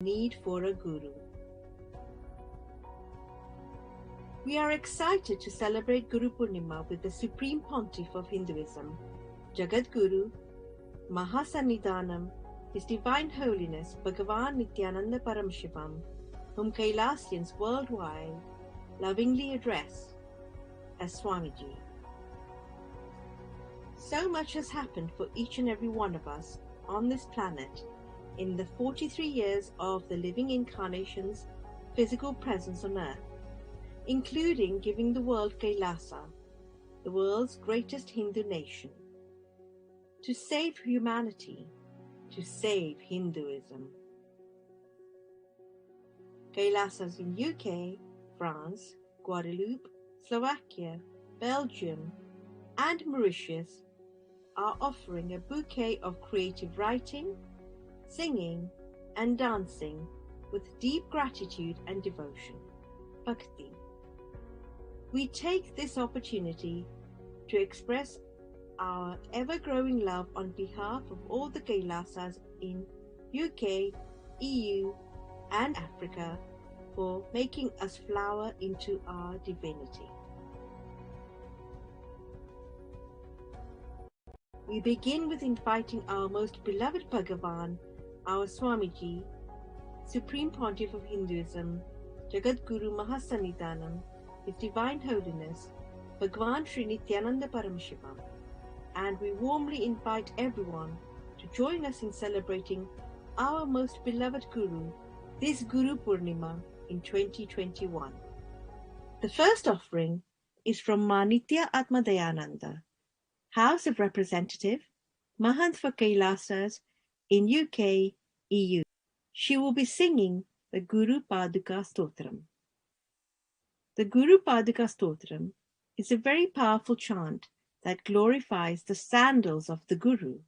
need for a guru. We are excited to celebrate Guru Poornima with the Supreme Pontiff of Hinduism, Jagat Guru, Mahasannidhanam, His Divine Holiness Bhagavan Nithyananda Paramashivam, whom Kailasians worldwide lovingly address as Swamiji. So much has happened for each and every one of us on this planet in the 43 years of the living incarnation's physical presence on earth, including giving the world Kailasa, the world's greatest Hindu nation. To save humanity, to save Hinduism. Kailasas in UK, France, Guadeloupe, Slovakia, Belgium, and Mauritius are offering a bouquet of creative writing, singing, and dancing with deep gratitude and devotion, bhakti. We take this opportunity to express our ever-growing love on behalf of all the Kailasas in UK, EU, and Africa for making us flower into our divinity. We begin with inviting our most beloved Bhagavan, our Swamiji, Supreme Pontiff of Hinduism, Jagat Guru Mahasannidhanam, His Divine Holiness, Bhagavan Sri Nithyananda Paramashivam, and we warmly invite everyone to join us in celebrating our most beloved Guru, this Guru Poornima in 2021. The first offering is from Nithya Atma Dayananda, House of Representative, Mahant for Kailasas in UK, EU. She will be singing the Guru Paduka Stotram. The Guru Paduka Stotram is a very powerful chant that glorifies the sandals of the Guru,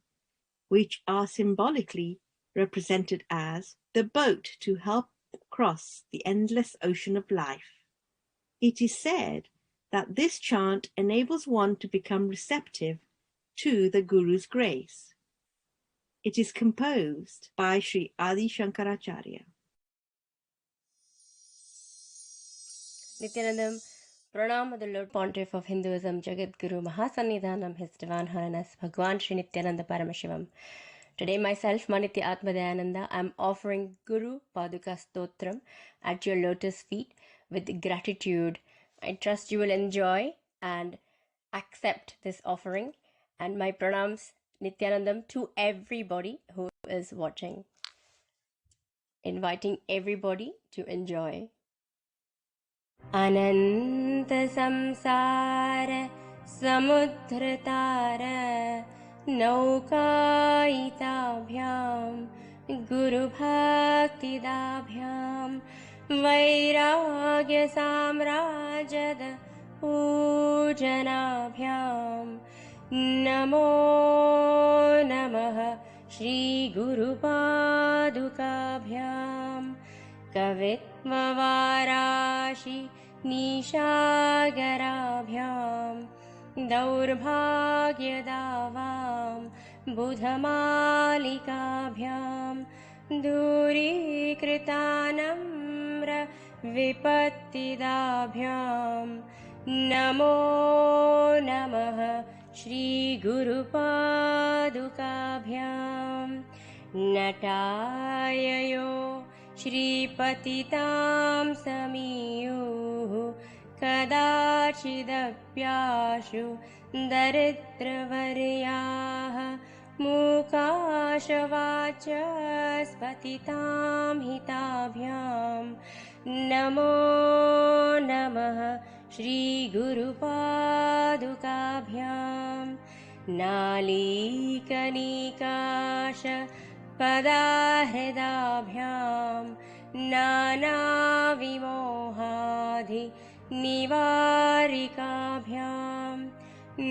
which are symbolically represented as the boat to help cross the endless ocean of life. It is said that this chant enables one to become receptive to the Guru's grace. It is composed by Sri Adi Shankaracharya. Nithyanandam, Pranam of the Lord Pontiff of Hinduism, Jagat Guru Mahasannidhanam, His Divine Holiness Bhagavan Sri Nithyananda Paramashivam. Today myself, Manitya Atma Dayananda, I am offering Guru Paduka Stotram at your lotus feet with gratitude. I trust you will enjoy and accept this offering, and my pranams Nithyanandam to everybody who is watching. Inviting everybody to enjoy. अनंत संसार समुद्र तार नौकायिताभ्यां गुरुभक्तिदाभ्यां वैराग्य साम्राजद पूजनाभ्यां नमो नमः श्री गुरुपादुकाभ्यां कवित्ववाराशि निशागराभ्यां दौर्भाग्यदावां बुधमालिकाभ्यां दूरीकृतानम्र विपत्तिदाभ्यां नमो नमः श्रीगुरुपादुकाभ्यां नटाययो श्रीपतितां समीयुः कदाचिदप्याशु दरिद्रवर्याः मूकाशवाचस्पतितां हिताभ्यां नमो नमः श्रीगुरुपादुकाभ्यां नालीकनिकाश पदाहृदाभ्यां नानाविमोहाधि निवारिकाभ्यां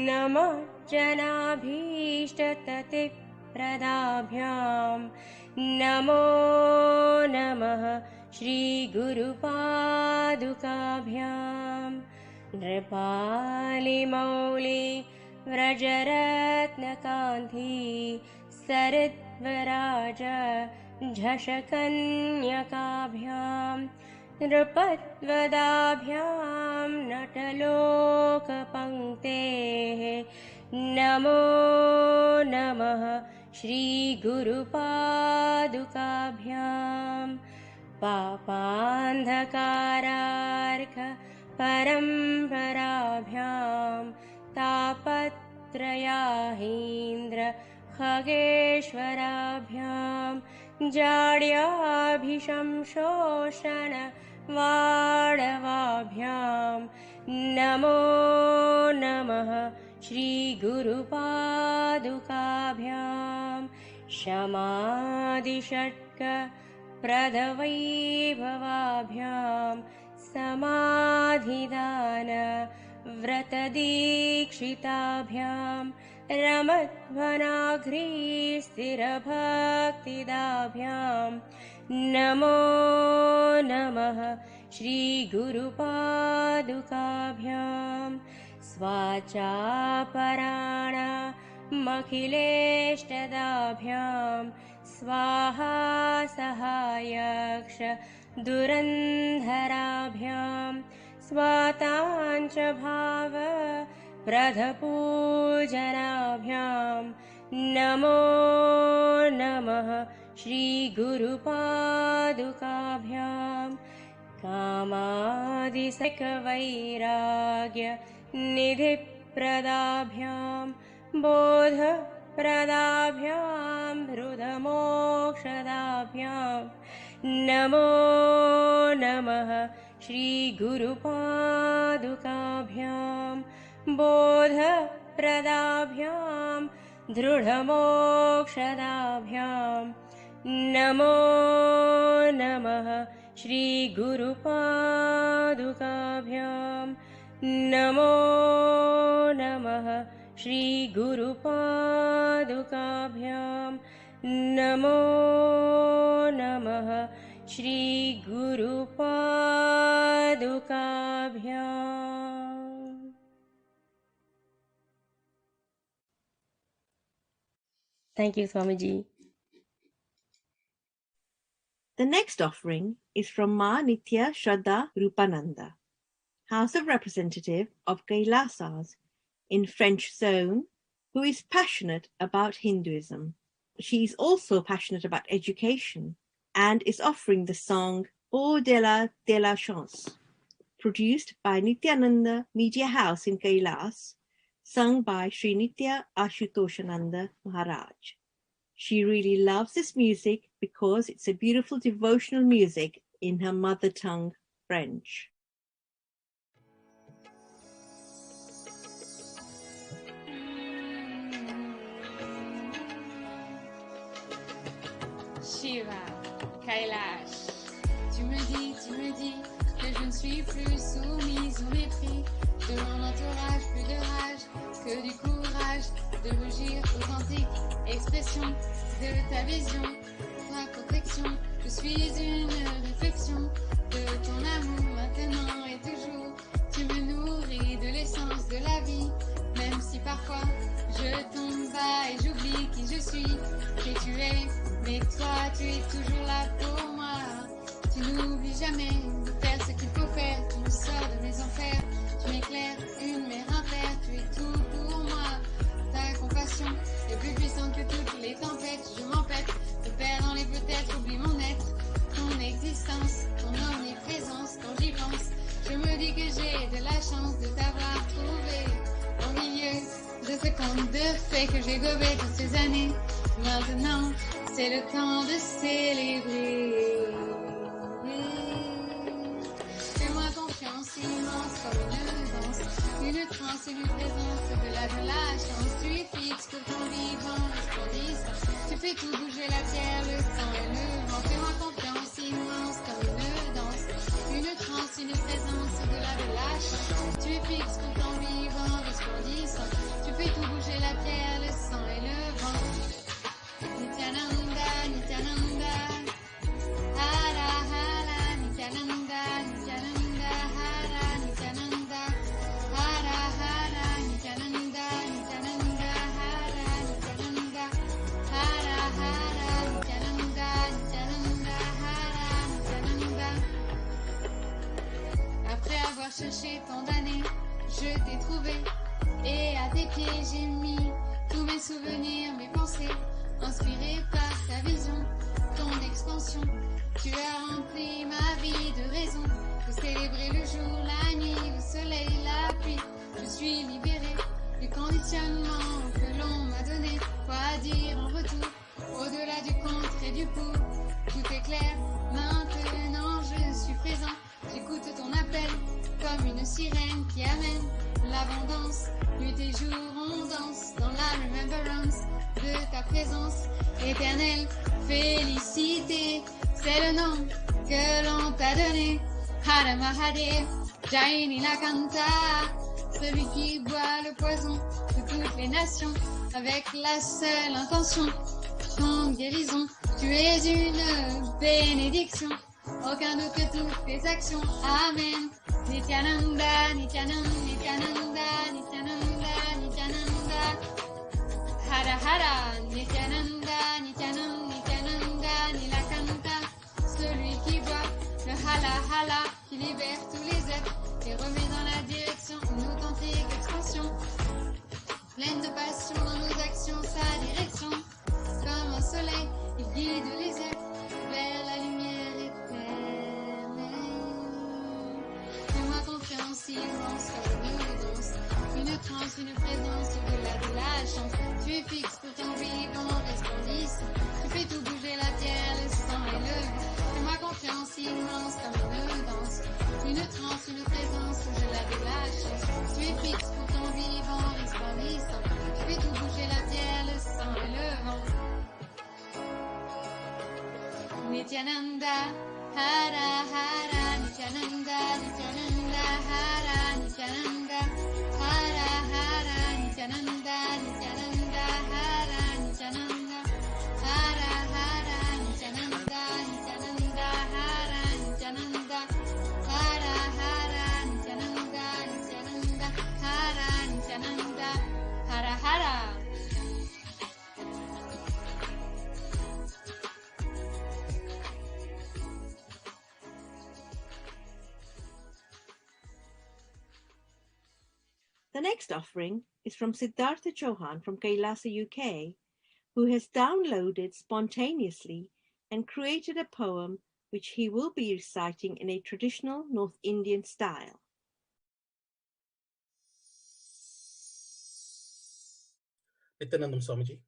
नमः जनाभीष्टततिप्रदाभ्यां नमो नमः श्रीगुरुपादुकाभ्यां नृपालिमौलि व्रजरत्नकान्ति सरिद्वराज झषकन्यकाभ्यां नृपद्वदाभ्यां नटलोकपङ्क्तेः नमो नमः श्रीगुरुपादुकाभ्यां पापान्धकारार्क परम्पराभ्यां तापत्रयाहीन्द्र खगेश्वराभ्यां जाड्याभिशंशोषण वाडवाभ्यां नमो नमः श्रीगुरुपादुकाभ्यां शमादिषट्क प्रदवैभवाभ्यां समाधिदान व्रतदीक्षिताभ्यां रमध्वनाघ्रीस्थिरभक्तिदाभ्यां नमो नमः श्रीगुरुपादुकाभ्यां स्वाचापराणामखिलेष्टदाभ्यां स्वाहा सहायक्ष दुरन्धराभ्यां स्वाताञ्च भाव प्रधपूजनाभ्यां नमो नमः श्रीगुरुपादुकाभ्यां कामादिसकवैराग्य निधिप्रदाभ्यां बोधप्रदाभ्यां हृदमोक्षदाभ्यां नमो नमः श्रीगुरुपादुकाभ्यां बोधप्रदाभ्यां दृढमोक्षदाभ्यां नमो नमः श्रीगुरुपादुकाभ्यां नमो नमः श्रीगुरुपादुकाभ्यां नमो नमः श्रीगुरुपादुकाभ्याम्. Thank you, Swamiji. The next offering is from Ma Nitya Shraddha Rupananda, House of Representative of Kailasas in French Zone, who is passionate about Hinduism. She is also passionate about education and is offering the song Au-delà de la Chance, produced by Nithyananda Media House in Kailas, sung by Sri Nitya Ashutoshananda Maharaj. She really loves this music because it's a beautiful devotional music in her mother tongue, French. Shiva, Kailash, tu me dis que je ne suis plus soumise au mépris de mon entourage, plus de rage que du courage de rougir authentique, expression de ta vision, ta protection. Je suis une réflexion de ton amour maintenant et toujours. Tu me nourris de l'essence de la vie, même si parfois je tombe bas et j'oublie qui je suis, qui tu es. Mais toi, tu es toujours là pour moi. Tu n'oublies jamais de faire ce qu'il faut faire. Tu me sors de mes enfers. Tu m'éclaires, une mère, un père. Tu es tout pour moi. Ta compassion est plus puissante que toutes les tempêtes. Je m'empête, te perds dans les peut-être. Oublie mon être, ton existence, ton omniprésence. Quand j'y pense, je me dis que j'ai de la chance de t'avoir trouvé au milieu de ce conte de fées que j'ai gobé toutes ces années. Maintenant, c'est le temps de célébrer. Fais-moi confiance immense comme une danse, une transe, une présence, au-delà de la chance. Tu es fixe pour ton vivant, resplendissant. Tu fais tout bouger la terre, le sang et le vent. Fais-moi confiance immense comme une danse, une transe, une présence, au-delà de la chance. Tu es fixe pour ton vivant, resplendissant. Tu fais tout bouger la terre, le sang et le vent. Nithyananda, Nithyananda, Hara Hara, Nithyananda, Nithyananda, Hara, Nithyananda, Hara Hara, Nithyananda, Nithyananda, Hara, Nithyananda, Hara Hara, Nithyananda, Nithyananda. cherché tant d'années, je t'ai trouvé. Et à tes pieds j'ai mis tous mes souvenirs, mes pensées, inspirées par ta vision, ton expansion. Tu as rempli ma vie de raisons, de célébrer le jour, la nuit, le soleil, la pluie. Je suis libérée du conditionnement que l'on m'a donné. Quoi dire en retour, au-delà du contre et du pour. Tout est clair, maintenant je suis présent. J'écoute ton appel comme une sirène qui amène l'abondance. Nuit et jour on danse dans la remembrance de ta présence éternelle. Félicité, c'est le nom que l'on t'a donné. Hara Mahadev, Jai Nilakanta, celui qui boit le poison de toutes les nations avec la seule intention, ton guérison. Tu es une bénédiction, aucun doute que toutes tes actions. Amen. Nithyananda, Nithyananda, Nithyananda, Nithyananda, Nithyananda. Hara Hara, Nithyananda, Nithyananda, Nithyananda, Nilakanta. Celui qui boit le Hala Hala, qui libère tous les êtres et remet dans la direction une authentique expansion. Pleine de passion dans nos actions, sa direction. Comme un soleil, il guide les êtres vers la lumière éternelle. Fais-moi confiance, immense comme une danse, une transe, une présence au-delà de la chance. Tu es fixe pour ton vivant resplendissant. Tu fais tout bouger la terre, le sang et le vent. Fais-moi confiance, immense comme une danse, une transe, une présence au-delà de la chance. Tu es fixe pour ton vivant resplendissant. Tu fais tout bouger la terre, le sang et le vent. Nithyananda, Hara Hara, Nithyananda, Nithyananda, Hara, Nithyananda, Hara Hara, Nithyananda, Nithyananda, Hara, Nithyananda, Hara Hara, Nithyananda, Nithyananda, Hara, Nithyananda, Hara Hara, Nithyananda, Nithyananda, Hara, Nithyananda, Hara Hara. The next offering is from Siddhartha Chauhan from Kailasa, UK, who has downloaded spontaneously and created a poem which he will be reciting in a traditional North Indian style. Nithyanandam Swamiji,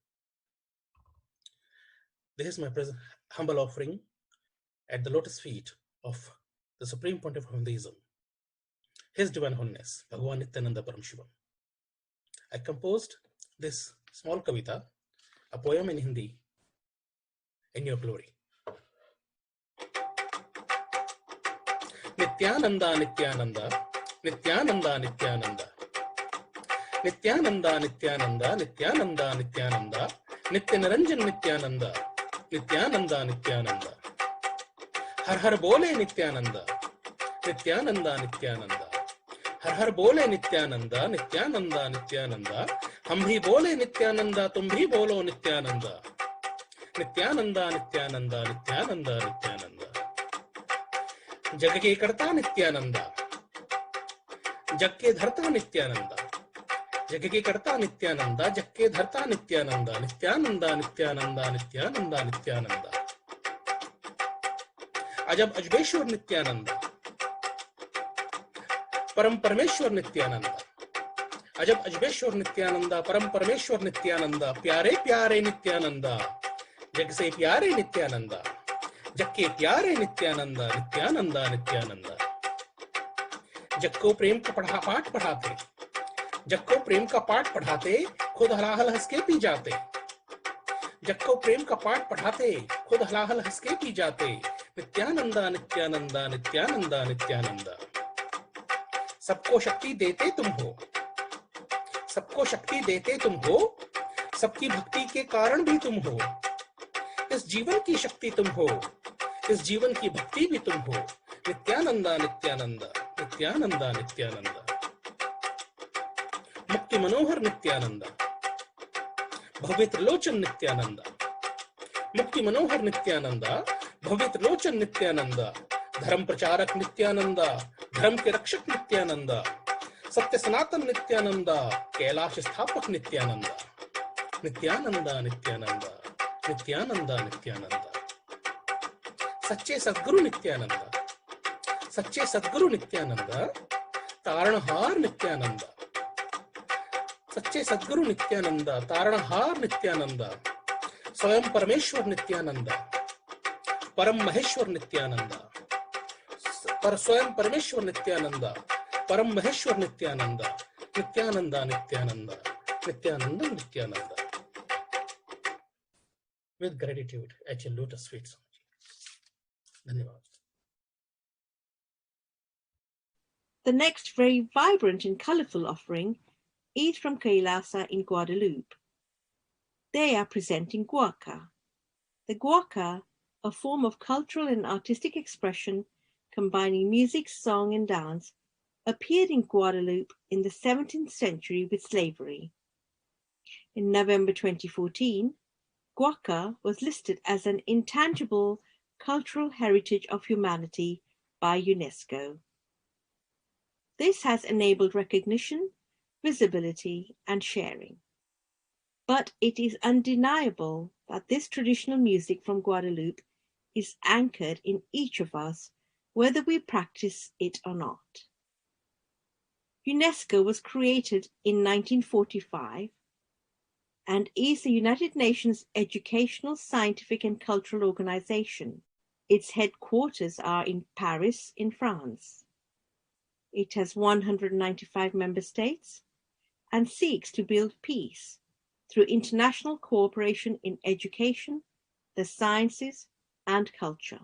this is my present humble offering at the lotus feet of the Supreme Pontiff of Hinduism, His Divine Holiness, Bhagavan Nithyananda Paramashivam. I composed this small kavita, a poem in Hindi, in your glory. Nithyananda, Nithyananda, Nithyananda, Nithyananda. Nithyananda, Nithyananda, Nithyananda, Nithyananda, Nithya-Niranjan Nithyananda, Nithyananda, Nithyananda. Har har bole Nithyananda, Nithyananda, Nithyananda. हर हर बोले नित्यानंदा, नित्यानंदा, नित्यानंदा. हम भी बोले नित्यानंदा, तुम भी बोलो नित्यानंदा. नित्यानंदा, नित्यानंदा, नित्यानंदा, नित्यानंदा. जग के कर्ता नित्यानंदा, जग के धर्ता नित्यानंदा. जग के कर्ता नित्यानंदा, जग के धर्ता नित्यानंदा. नित्यानंदा, नित्यानंदा, नित्यानंदा, नित्यानंदा. अजब अजबेश्वर नित्यानंदा, परम परमेश्वर नित्यानंदा. अजब अजबेश्वर नित्यानंदा, परम परमेश्वर नित्यानंदा. प्यारे प्यारे नित्यानंदा, जग से प्यारे नित्यानंदा. जग के प्यारे नित्यानंदा, नित्यानंदा, नित्यानंदा. जग को प्रेम का पाठ पढ़ाते, जग को प्रेम का पाठ पढ़ाते, खुद हलाहल हंस के पी जाते. जग को प्रेम का पाठ पढ़ाते, खुद हलाहल हंस के पी जाते. नित्यानंदा, नित्यानंदा, नित्यानंदा, नित्यानंदा. सबको शक्ति देते तुम हो, सबको शक्ति देते तुम हो, सबकी भक्ति के कारण भी तुम हो. इस जीवन की शक्ति तुम हो, इस जीवन की भक्ति भी तुम हो. नित्यानंदा, नित्यानंदा, नित्यानंदा, नित्यानंदा. मुक्ति मनोहर नित्यानंदा, भव्य त्रिलोचन नित्यानंदा. मुक्ति मनोहर नित्यानंदा, भव्य त्रिलोचन नित्यानंदा. धर्म प्रचारक नित्यानंदा, धर्म के रक्षक नित्यानंदा. नित्यानंद, सत्य सनातन नित्यानंद, कैलाश स्थापक नित्यानंद, नित्यानंद नित्यानंद नित्यानंद नित्यानंद, सच्चे सद्गुरु नित्यानंद, सच्चे सद्गुरु नित्यानंद, तारणहार नित्यानंद, सच्चे सद्गुरु नित्यानंद, तारणहार नित्यानंद, स्वयं परमेश्वर नित्यानंद, परम महेश्वर नित्यानंद, स्वयं परमेश्वर नित्यानंद, परम Maheshwar Nityanand, Nityanand Nityanand Nityanand Nityanand. With gratitude at your lotus feet, Swamiji. Dhanyavad. The next very vibrant and colourful offering is from Kailasa in Guadeloupe. They are presenting guaca. The guaca, a form of cultural and artistic expression combining music, song and dance, appeared in Guadeloupe in the 17th century with slavery. In November 2014, guaca was listed as an intangible cultural heritage of humanity by UNESCO. This has enabled recognition, visibility, and sharing. But it is undeniable that this traditional music from Guadeloupe is anchored in each of us, whether we practice it or not. UNESCO was created in 1945 and is the United Nations educational, scientific, and cultural organization. Its headquarters are in Paris, in France. It has 195 member states and seeks to build peace through international cooperation in education, the sciences, and culture.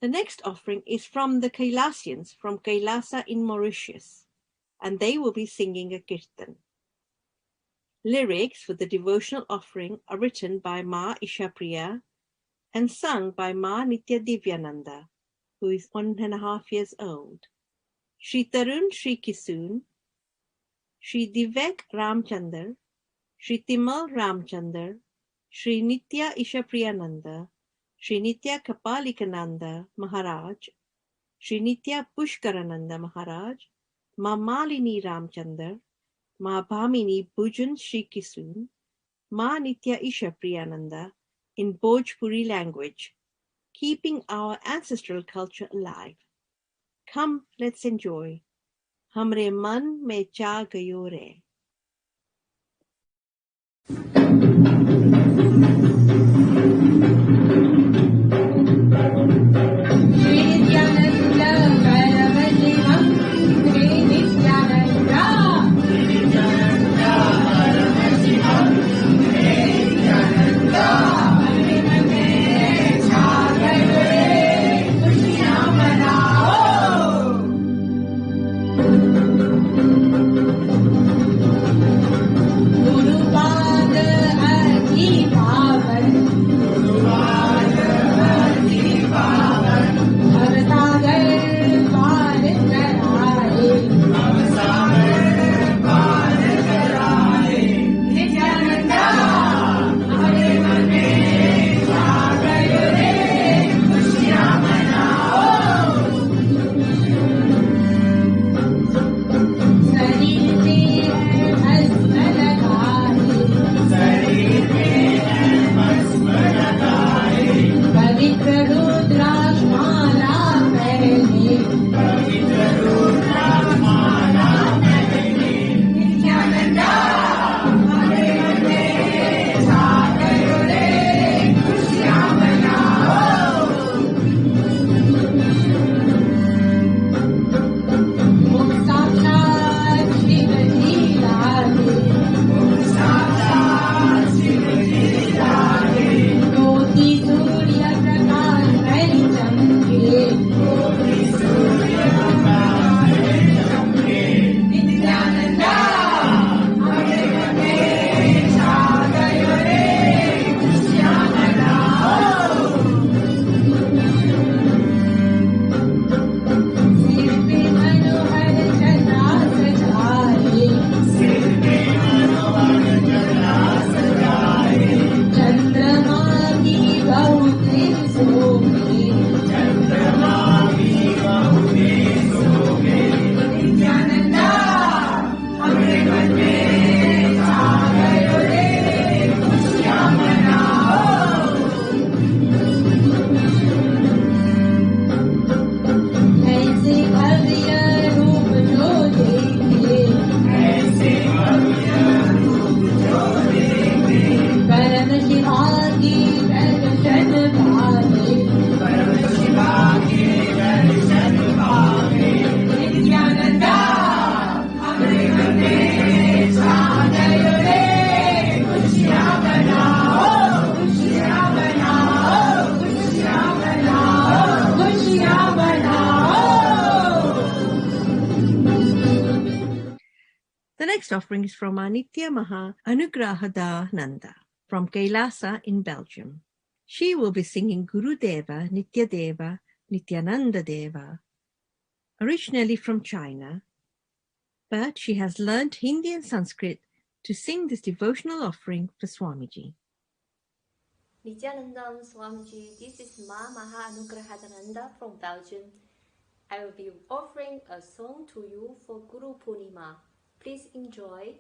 The next offering is from the Kailasians from Kailasa in Mauritius, and they will be singing a kirtan. Lyrics for the devotional offering are written by Ma Ishapriya and sung by Ma Nithyananda, who is 1.5 years old. Shri Tarun Shri Kisun, Shri Divek Ramchandar, Shri Timal Ramchandar, Shri Nitya Ishapriyananda, Shri Nitya Kapalikananda Maharaj, Shri Nitya Pushkarananda Maharaj, Ma Malini Ramchandar, Ma Bhamini Bhujan Shri Kisun, Ma Nitya Ishapriyananda in Bhojpuri language, keeping our ancestral culture alive. Come, let's enjoy. Hamre man mein cha gayo re. The next offering is from Anitya Maha Anugrahada Nanda from Kailasa in Belgium. She will be singing Guru Deva Nitya Deva Nithyananda Deva, originally from China, but she has learnt Hindi and Sanskrit to sing this devotional offering for Swamiji. Nithyanandam Swamiji, this is Ma Maha Anugrahadananda from Belgium. I will be offering a song to you for Guru Poornima. Please enjoy.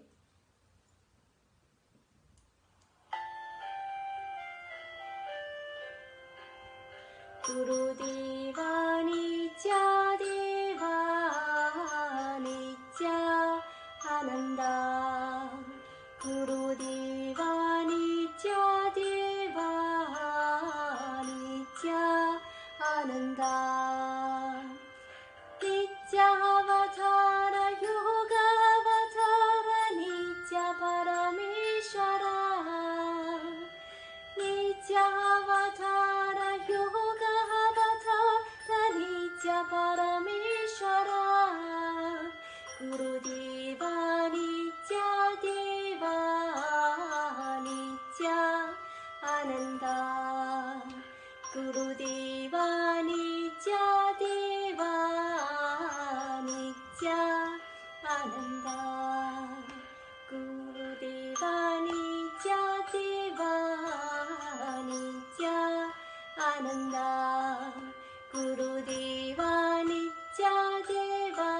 Guru Deva Nitya Deva Nitya Ananda, Guru Deva Nitya Deva Nitya Ananda, Nitya Avatara Yoga Avatara Nitya Parameshwara, Nitya Avatara Yoga Avatar Nityananda, Gurudeva Nitya Deva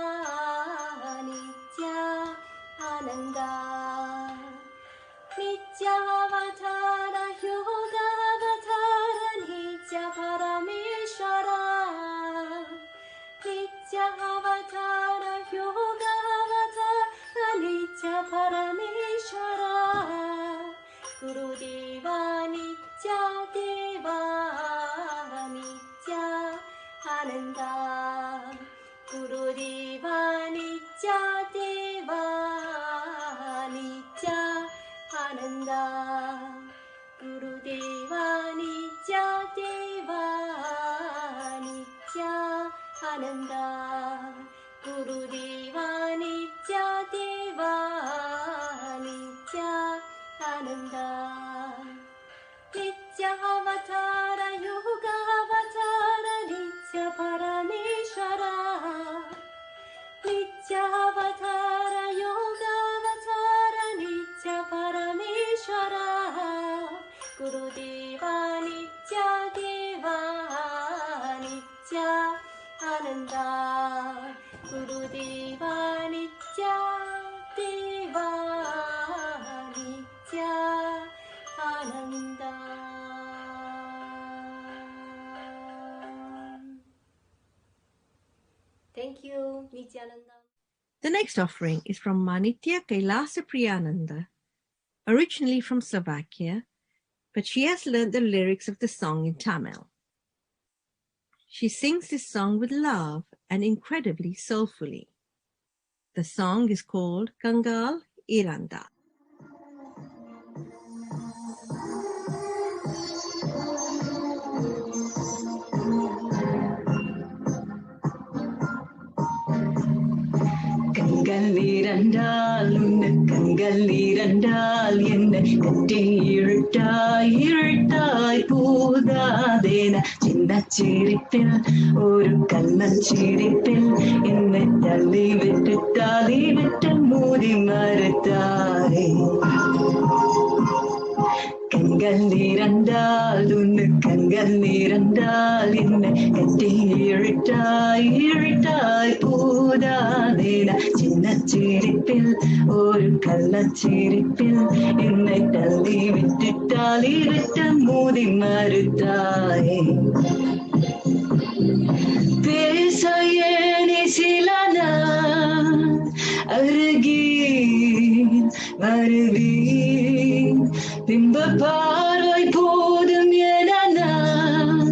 Nitya Ananda, Nitya Avatara Yoga Avatara Nitya Parameshwara, Nitya Avatara Yoga Avatara Nitya Parameshwara, Gurudeva Nitya Deva Nitya Ananda, Gurudeva Nitya Deva Nitya Ananda, Gurudeva Nitya Deva Nitya Ananda, Gurudeva Nitya Deva Nitya Ananda, Nitya Avatara Yoga Avatara Nitya Parameshwara, Nitya Avatara Yoga Avatara Nitya Parameshwara, Gurudeva Nitya Deva Nitya Ananda, Gurudeva Nitya Deva Nitya Ananda. Thank you, Nityananda. The next offering is from Manitya Kailasa Priyananda, originally from Slovakia, but she has learned the lyrics of the song in Tamil. She sings this song with love and incredibly soulfully. The song is called Kangal Iranda. கண்கள் இரண்டால் உன்ன கண்கள் இரண்டால் என்ன கட்டி இழுட்டாய் இழுட்டாய் போகாதேன சின்ன சிரிப்பில் ஒரு கள்ளச்சிரிப்பில் என்னை தள்ளி விட்டு மூடி மறுத்தாரே கண்கள் இரண்டால் உன்னு கண்கள் இரண்டால் என்ன கட்டி இழுட்டாய் இழுட்டாய் போதாதேன சின்ன சிரிப்பில் ஒரு கள்ளச்சிரிப்பில் என்னை தள்ளி விட்டு மூடி மறுத்தாயே பேச ஏனி சில நாள் அருகே வருவீன் பிம்ப பார்வை போதும் என நான்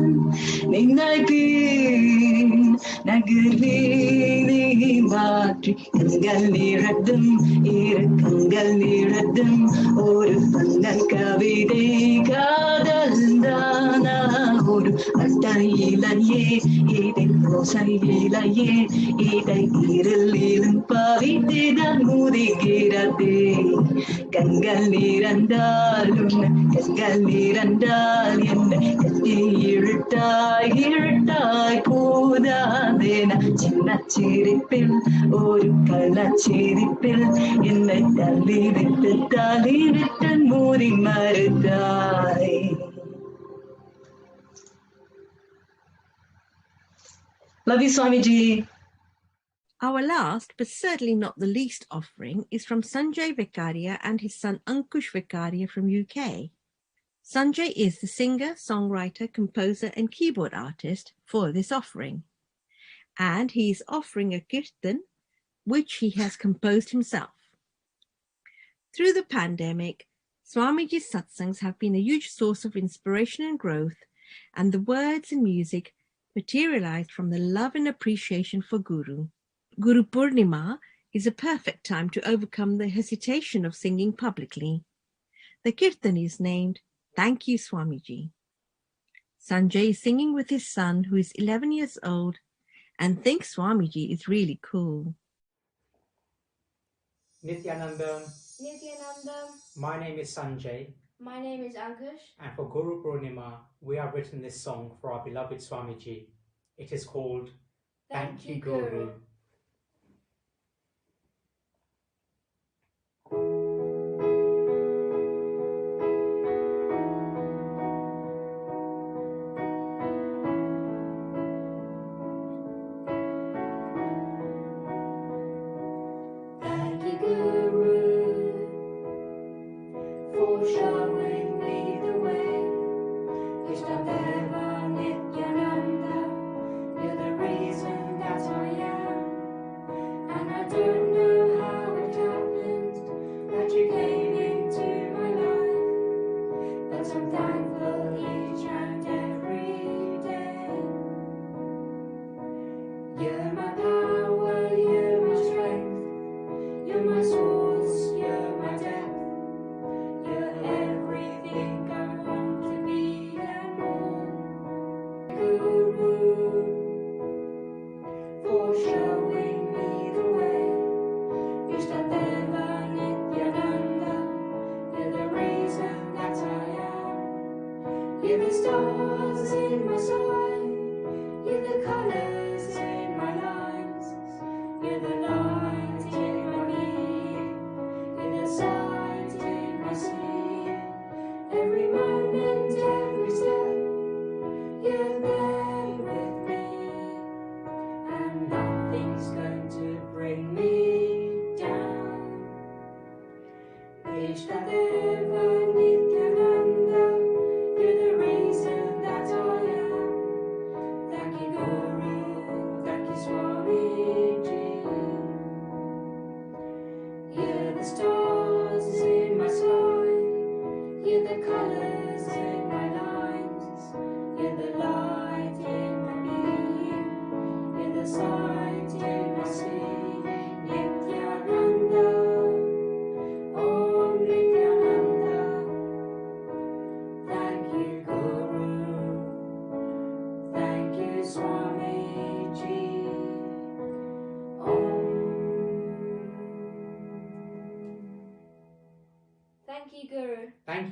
நினைப்பேன் நகர்வேனே மாற்றி கண்கள் நிறத்தும் இரு கண்கள் நிறத்தும் ஒரு பண்ண கவிதை காதல் தானா ஒரு அட்டையிலையே இதை ஓசையிலையே இதை இருளிலும் பாவித்துதான் முதிக்கிறதே கண்கள் நிறந்தால் உன்னை கண்கள் நிறந்தால் என்னை கட்டி இழுட்டாய் இழுட்டாய் போதாதேன சின்ன சிரிப்பில் ஒரு கள்ளச்சிரிப்பில் என்னை தள்ளி விட்டு மூடி மறுத்தாய் Love you, Swamiji. Our last, but certainly not the least offering, is from Sanjay Vikaria and his son Ankush Vikaria from UK. Sanjay is the singer, songwriter, composer and keyboard artist for this offering. And he is offering a kirtan, which he has composed himself. Through the pandemic, Swamiji's satsangs have been a huge source of inspiration and growth, and the words and music materialized from the love and appreciation for Guru. Guru Poornima is a perfect time to overcome the hesitation of singing publicly. The kirtan is named Thank You Swamiji. Sanjay is singing with his son, who is 11 years old, and thinks Swamiji is really cool. Nithyananda, Nityananda, my name is Sanjay, my name is Ankush. and for Guru Poornima, we have written this song for our beloved Swamiji. It is called Thank You Guru.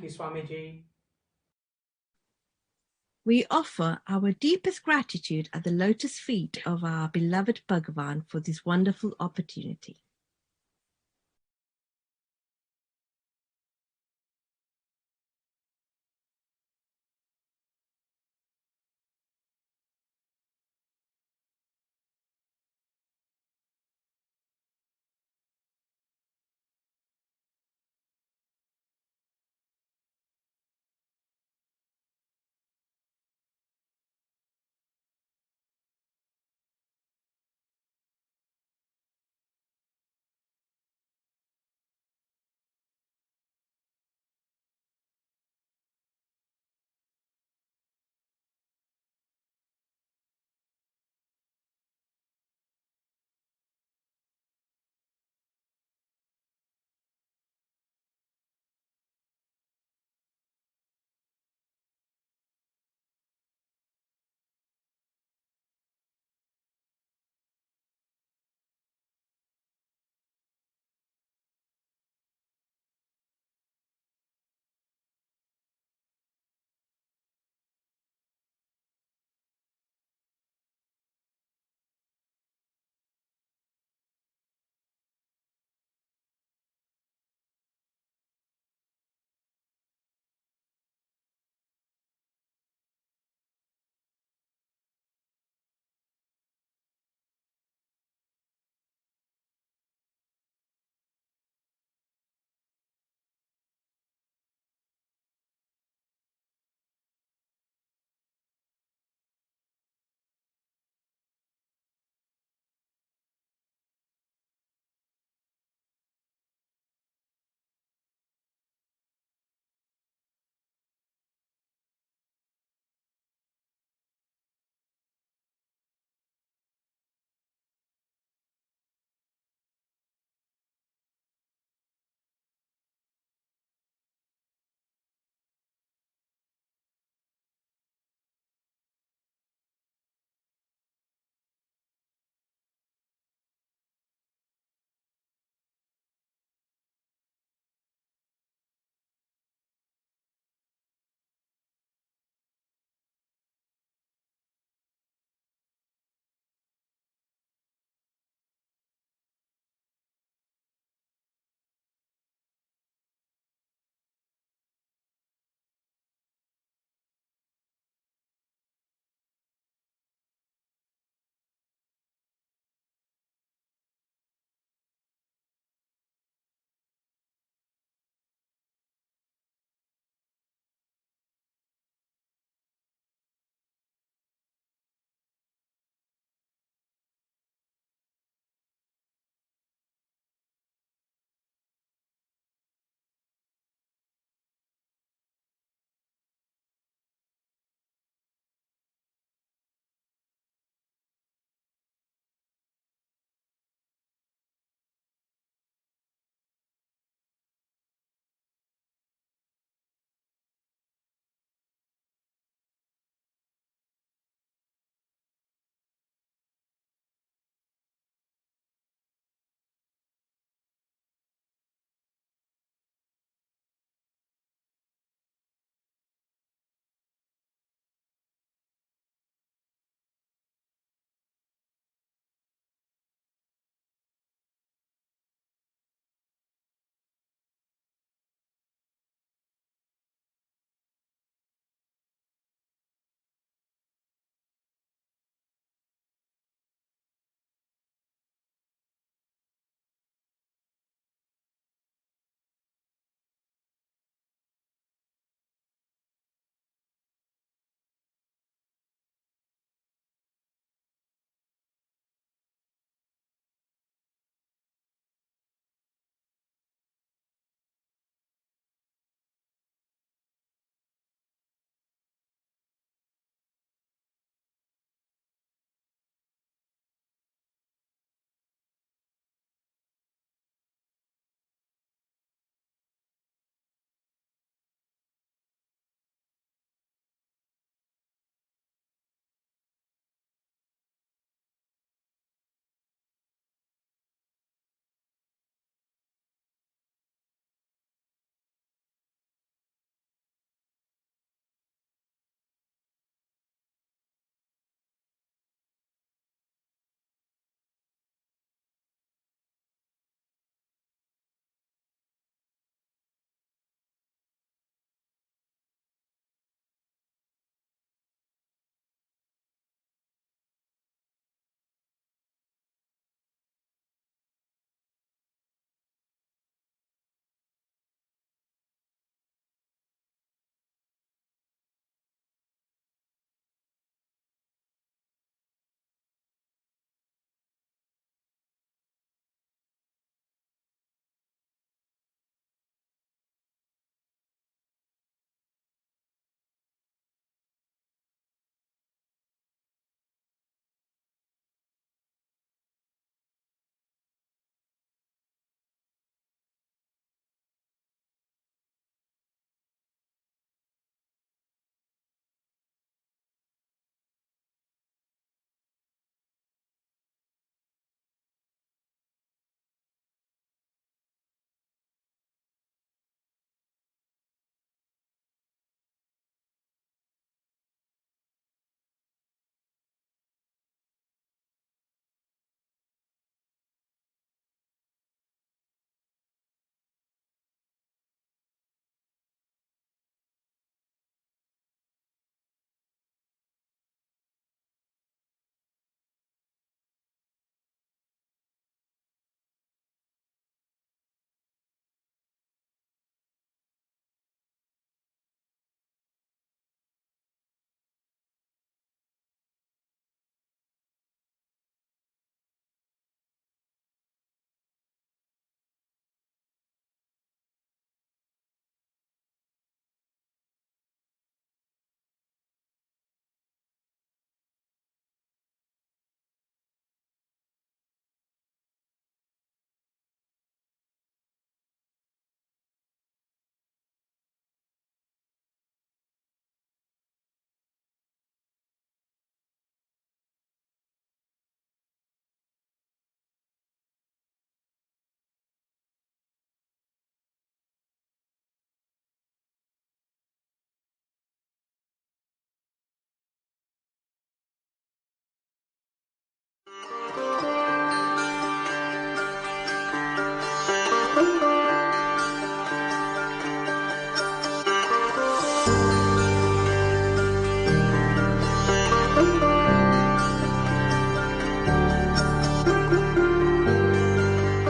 Thank you, Swamiji. We offer our deepest gratitude at the lotus feet of our beloved Bhagavan for this wonderful opportunity.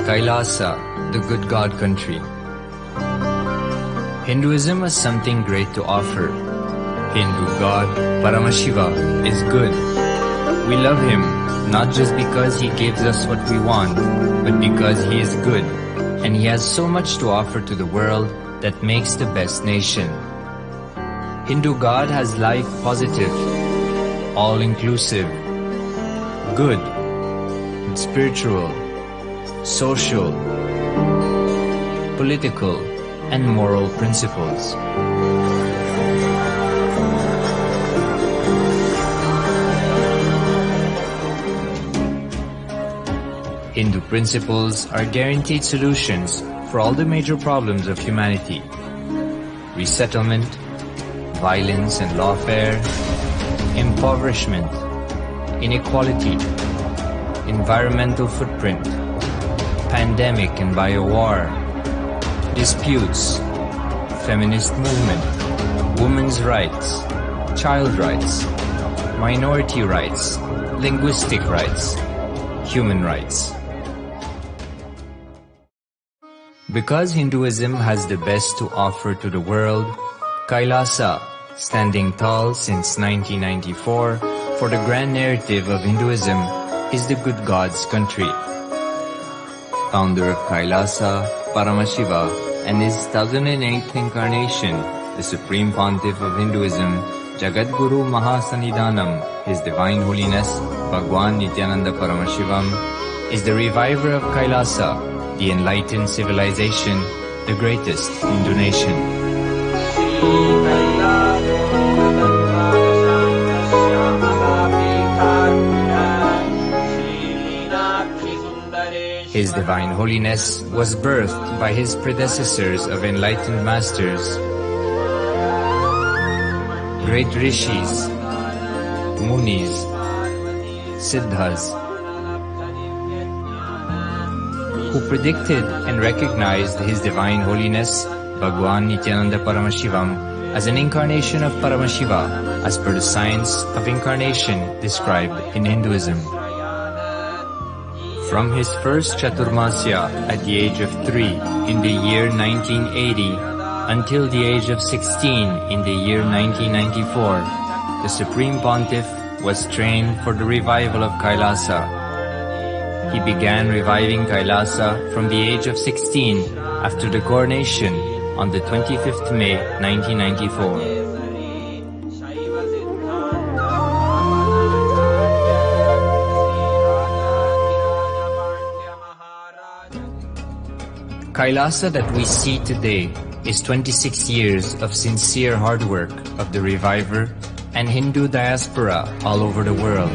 Kailasa, the good God country. Hinduism has something great to offer. Hindu God, Paramashiva, is good. We love him, not just because he gives us what we want, but because he is good, and he has so much to offer to the world that makes the best nation. Hindu God has life positive, all-inclusive, good, spiritual, social, political, and moral principles. Hindu principles are guaranteed solutions for all the major problems of humanity: resettlement, violence and lawfare, impoverishment, inequality, environmental footprint, pandemic and biowar, disputes, feminist movement, women's rights, child rights, minority rights, linguistic rights, human rights. Because Hinduism has the best to offer to the world, Kailasa, standing tall since 1994 for the grand narrative of Hinduism, is the good God's country. Founder of Kailasa, Paramashiva, and his 1008th incarnation, the Supreme Pontiff of Hinduism, Jagadguru Mahasannidhanam, His Divine Holiness, Bhagwan Nithyananda Paramashivam, is the reviver of Kailasa, the enlightened civilization, the greatest Hindu nation. His Divine Holiness was birthed by his predecessors of enlightened masters, great rishis, munis, siddhas, who predicted and recognized His Divine Holiness, Bhagwan Nithyananda Paramashivam, as an incarnation of Paramashiva, as per the science of incarnation described in Hinduism. From his first Chaturmasya at the age of 3 in the year 1980 until the age of 16 in the year 1994, the Supreme Pontiff was trained for the revival of Kailasa. He began reviving Kailasa from the age of 16 after the coronation on the 25th May 1994. Kailasa that we see today is 26 years of sincere hard work of the reviver and Hindu diaspora all over the world.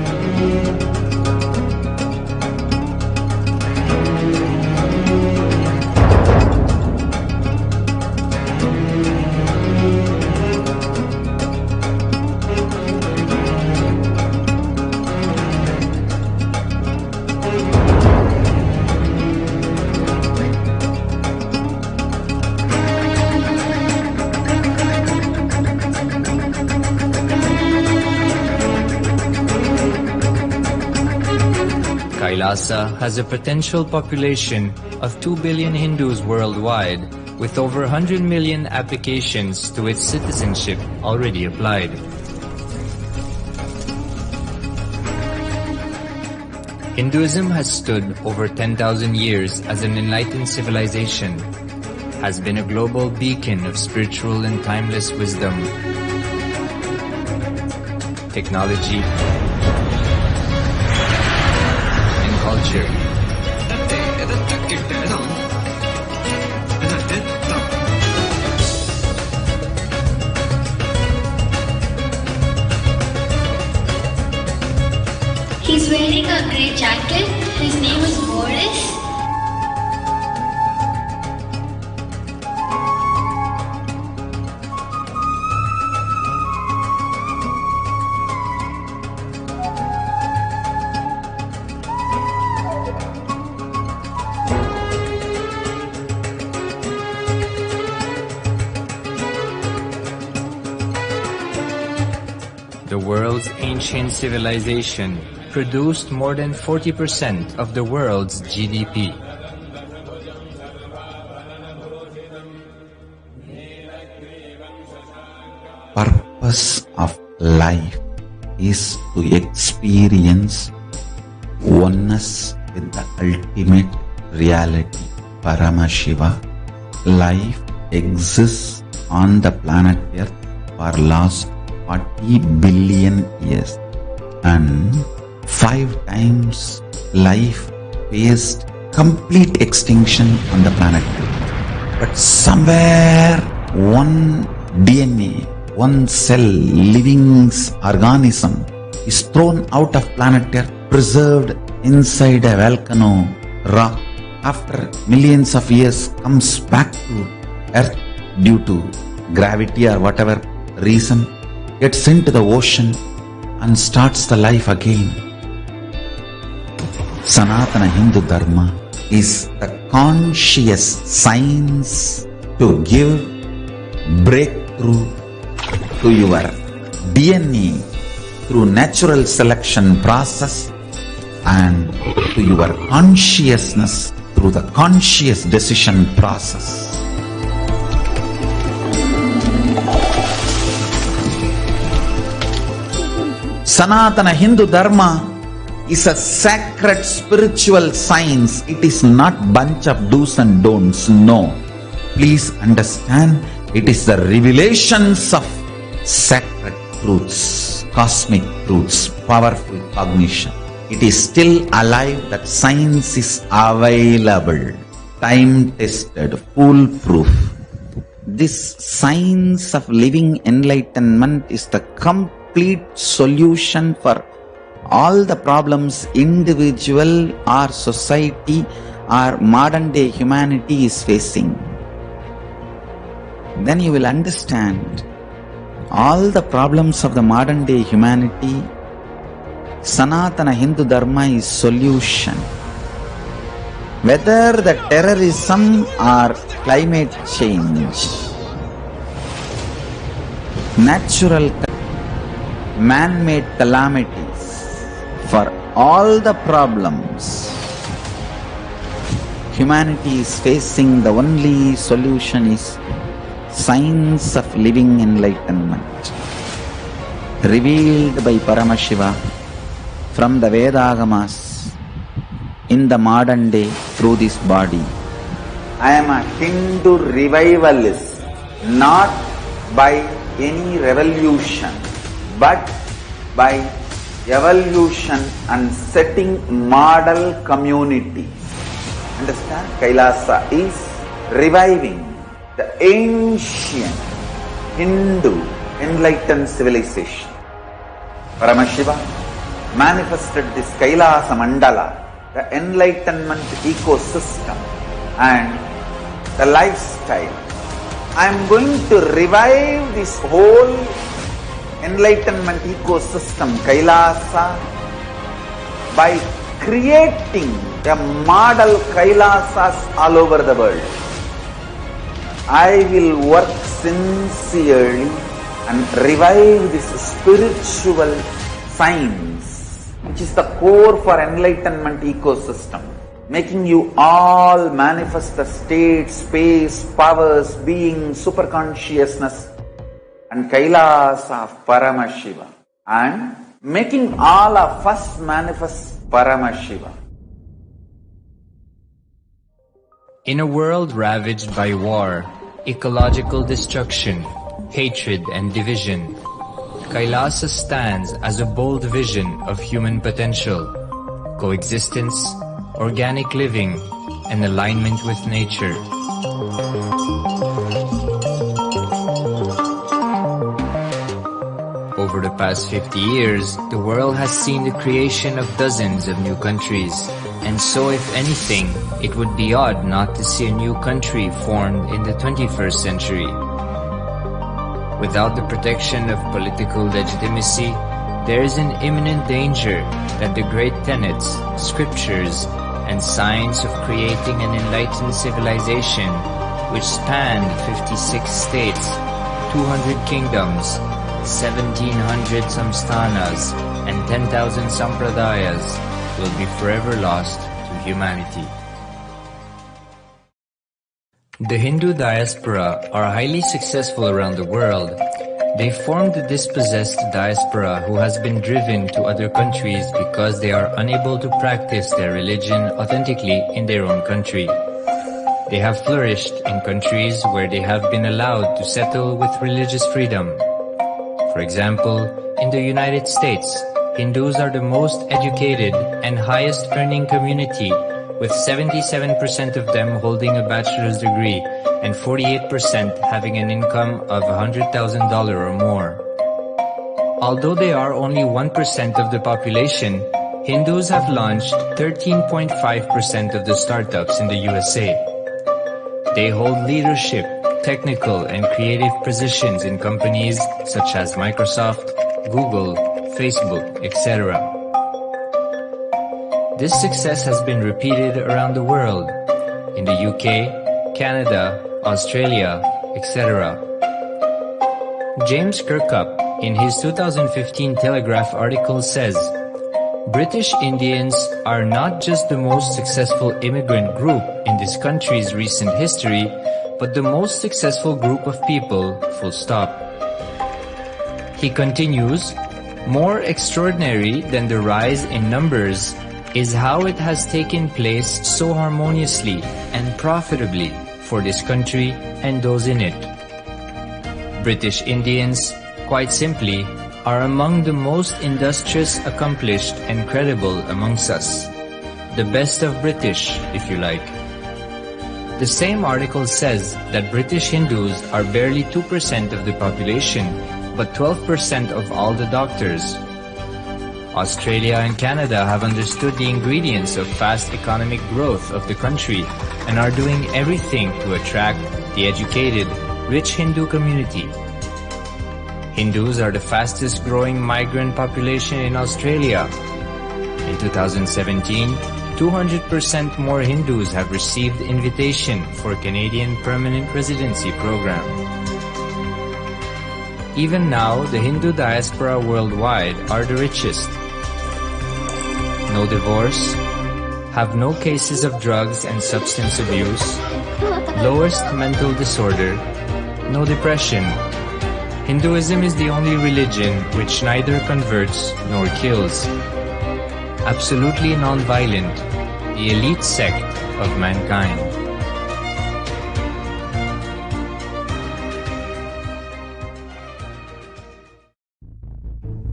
Kailasa has a potential population of 2 billion Hindus worldwide, with over 100 million applications to its citizenship already applied. Hinduism has stood over 10,000 years as an enlightened civilization, has been a global beacon of spiritual and timeless wisdom, technology, culture. He's wearing a grey jacket. His name is Boris. The world's ancient civilization produced more than 40% of the world's GDP. life is to experience oneness with the ultimate reality, Paramashiva. Life exists on the planet Earth for last 40 billion years, and 5 times life faced complete extinction on the planet Earth. But somewhere one DNA, one cell, living organism is thrown out of planet Earth, preserved inside a volcano rock. After millions of years comes back to Earth due to gravity or whatever reason, gets into the ocean and starts the life again. Sanatana Hindu Dharma is the conscious science to give breakthrough to your DNA through natural selection process and to your consciousness through the conscious decision process. Sanatana Hindu Dharma is a sacred spiritual science. It is not bunch of do's and don'ts. No. Please understand, it is the revelations of sacred truths, cosmic truths, powerful cognition. It is still alive, that science is available, time-tested, foolproof. This science of living enlightenment is the complete solution for all the problems individual or society or modern day humanity is facing. Then you will understand all the problems of the modern day humanity. Sanatana Hindu Dharma is solution. Whether the terrorism or climate change, natural man-made calamities, for all the problems humanity is facing, the only solution is science of living enlightenment, revealed by Paramashiva from the Vedagamas in the modern day through this body. I am a Hindu revivalist, not by any revolution, but by evolution and setting model communities. Understand? Kailasa is reviving the ancient Hindu enlightened civilization. Paramashiva manifested this Kailasa Mandala, the enlightenment ecosystem and the lifestyle. I am going to revive this whole enlightenment ecosystem, Kailasa, by creating the model Kailasas all over the world. I will work sincerely and revive this spiritual science, which is the core for enlightenment ecosystem, making you all manifest the state, space, powers, being, superconsciousness and Kailasa of Paramashiva, and making all of us manifest Paramashiva. In a world ravaged by war, ecological destruction, hatred and division, Kailasa stands as a bold vision of human potential, coexistence, organic living, and alignment with nature. Over the past 50 years, the world has seen the creation of dozens of new countries, and so if anything, it would be odd not to see a new country formed in the 21st century. Without the protection of political legitimacy, there is an imminent danger that the great tenets, scriptures, and science of creating an enlightened civilization, which spanned 56 states, 200 kingdoms, 1700 samsthanas, and 10,000 sampradayas, will be forever lost to humanity. The Hindu diaspora are highly successful around the world They formed the dispossessed diaspora who has been driven to other countries because they are unable to practice their religion authentically in their own country. They have flourished in countries where they have been allowed to settle with religious freedom. For example, in the United States, Hindus are the most educated and highest earning community, with 77% of them holding a bachelor's degree and 48% having an income of $100,000 or more. Although they are only 1% of the population, Hindus have launched 13.5% of the startups in the USA. They hold leadership, technical and creative positions in companies such as Microsoft, Google, Facebook, etc. This success has been repeated around the world, in the UK, Canada, Australia, etc. James Kirkup, in his 2015 Telegraph article says, British Indians are not just the most successful immigrant group in this country's recent history, but the most successful group of people, full stop. He continues, more extraordinary than the rise in numbers is how it has taken place so harmoniously and profitably for this country and those in it. British Indians, quite simply, are among the most industrious, accomplished and credible amongst us. The best of British, if you like. The same article says that British Hindus are barely 2% of the population, but 12% of all the doctors. Australia and Canada have understood the ingredients of fast economic growth of the country and are doing everything to attract the educated, rich Hindu community. Hindus are the fastest growing migrant population in Australia. In 2017, 200% more Hindus have received invitation for Canadian Permanent Residency Program. Even now, the Hindu diaspora worldwide are the richest. No divorce, have no cases of drugs and substance abuse, lowest mental disorder, no depression. Hinduism is the only religion which neither converts nor kills. Absolutely non-violent, the elite sect of mankind.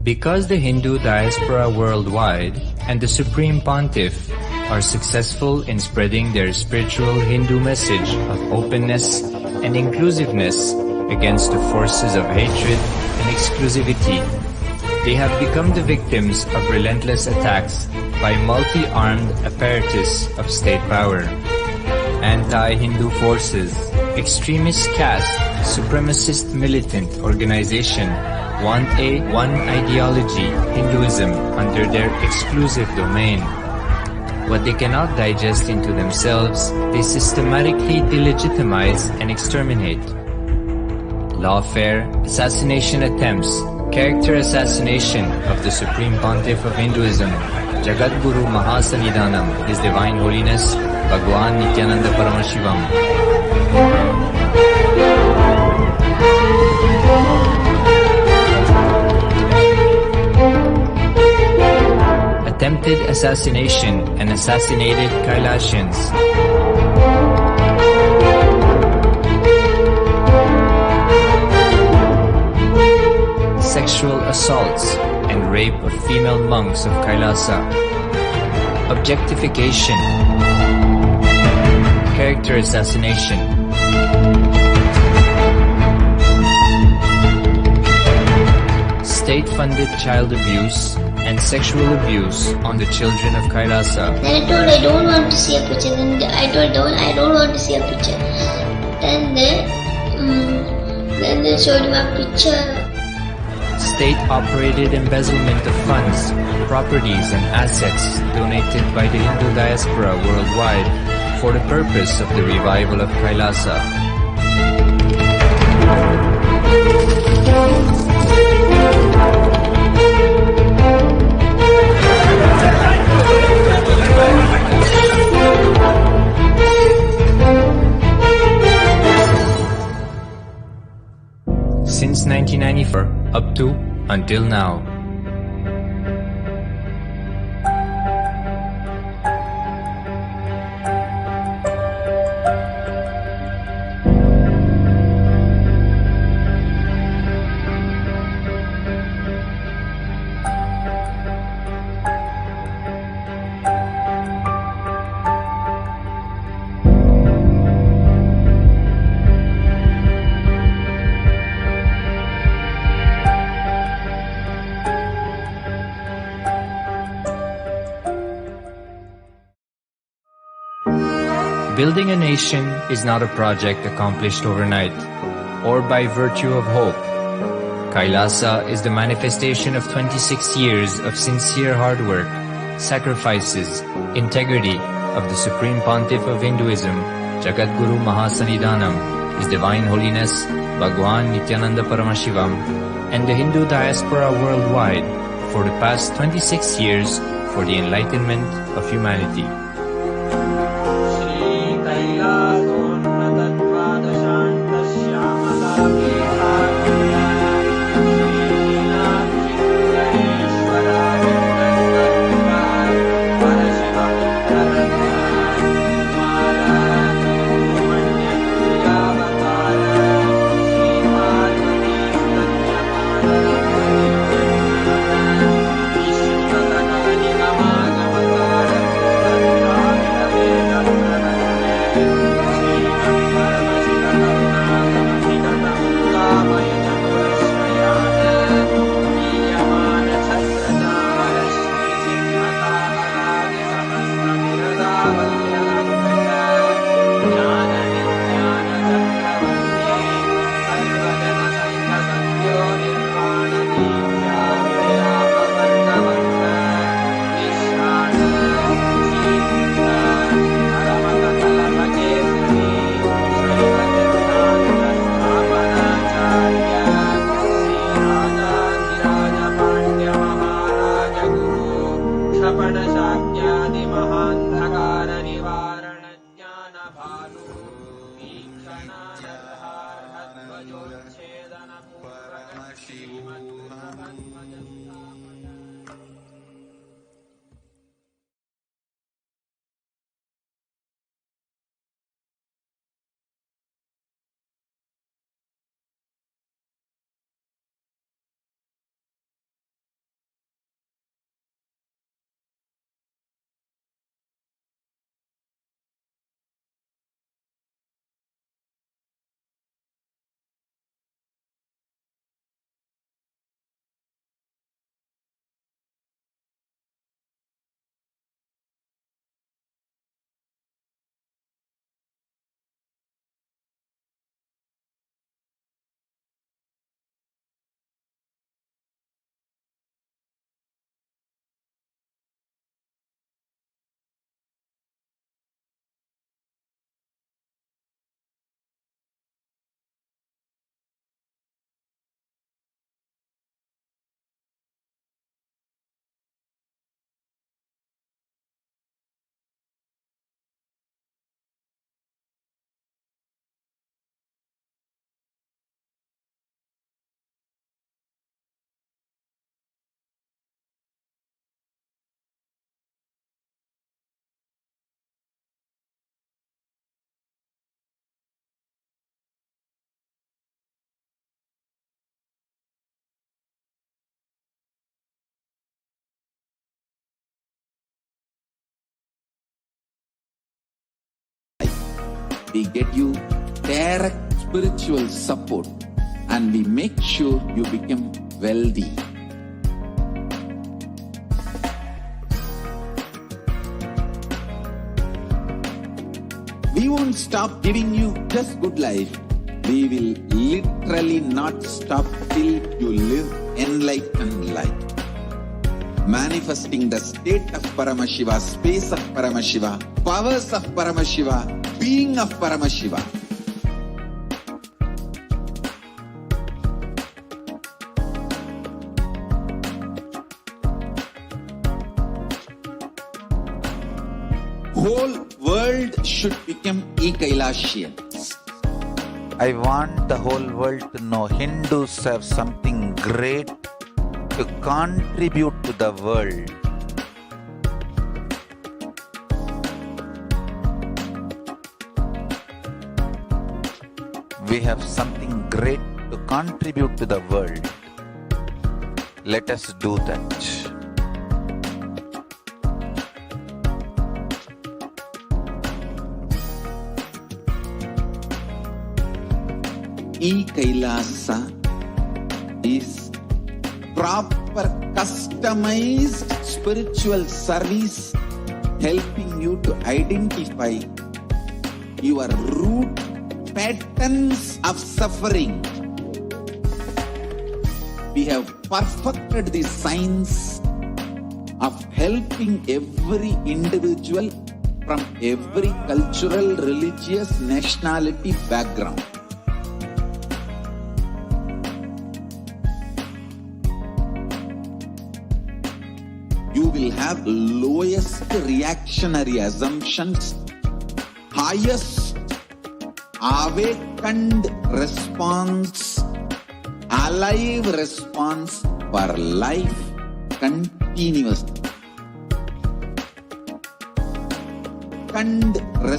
Because the Hindu diaspora worldwide and the Supreme Pontiff are successful in spreading their spiritual Hindu message of openness and inclusiveness against the forces of hatred and exclusivity, they have become the victims of relentless attacks by multi-armed apparatus of state power. Anti-Hindu forces, extremist caste, supremacist militant organization want a one ideology, Hinduism, under their exclusive domain. What they cannot digest into themselves, they systematically delegitimize and exterminate. Lawfare, assassination attempts, character assassination of the Supreme Pontiff of Hinduism, Jagadguru Mahasannidhanam, His Divine Holiness, Bhagwan Nithyananda Paramashivam. Attempted assassination and assassinated Kailashians. Sexual assaults and rape of female monks of Kailasa. Objectification. Character assassination. State-funded child abuse and sexual abuse on the children of Kailasa. Then I told I don't want to see a picture. Then I told I don't want to see a picture. Then they showed me a picture. State-operated embezzlement of funds, properties and assets donated by the Hindu diaspora worldwide for the purpose of the revival of Kailasa. Since 1994, until now. Building a nation is not a project accomplished overnight or by virtue of hope. Kailasa is the manifestation of 26 years of sincere hard work, sacrifices, integrity of the Supreme Pontiff of Hinduism, Jagadguru Mahasannidhanam, His Divine Holiness Bhagwan Nithyananda Paramashivam, and the Hindu diaspora worldwide for the past 26 years for the enlightenment of humanity. We get you direct spiritual support and we make sure you become wealthy. We won't stop giving you just good life. We will literally not stop till you live enlightened life. Manifesting the state of Paramashiva, space of Paramashiva, powers of Paramashiva, being of Paramashiva. Whole world should become e-Kailashians. I want the whole world to know Hindus have something great to contribute to the world. We have something great to contribute to the world. Let us do that. E-Kailasa is proper customized spiritual service helping you to identify your root patterns of suffering. We have perfected the science of helping every individual from every cultural, religious, nationality background. You will have lowest reactionary assumptions, highest awakened response, alive response for life continuously.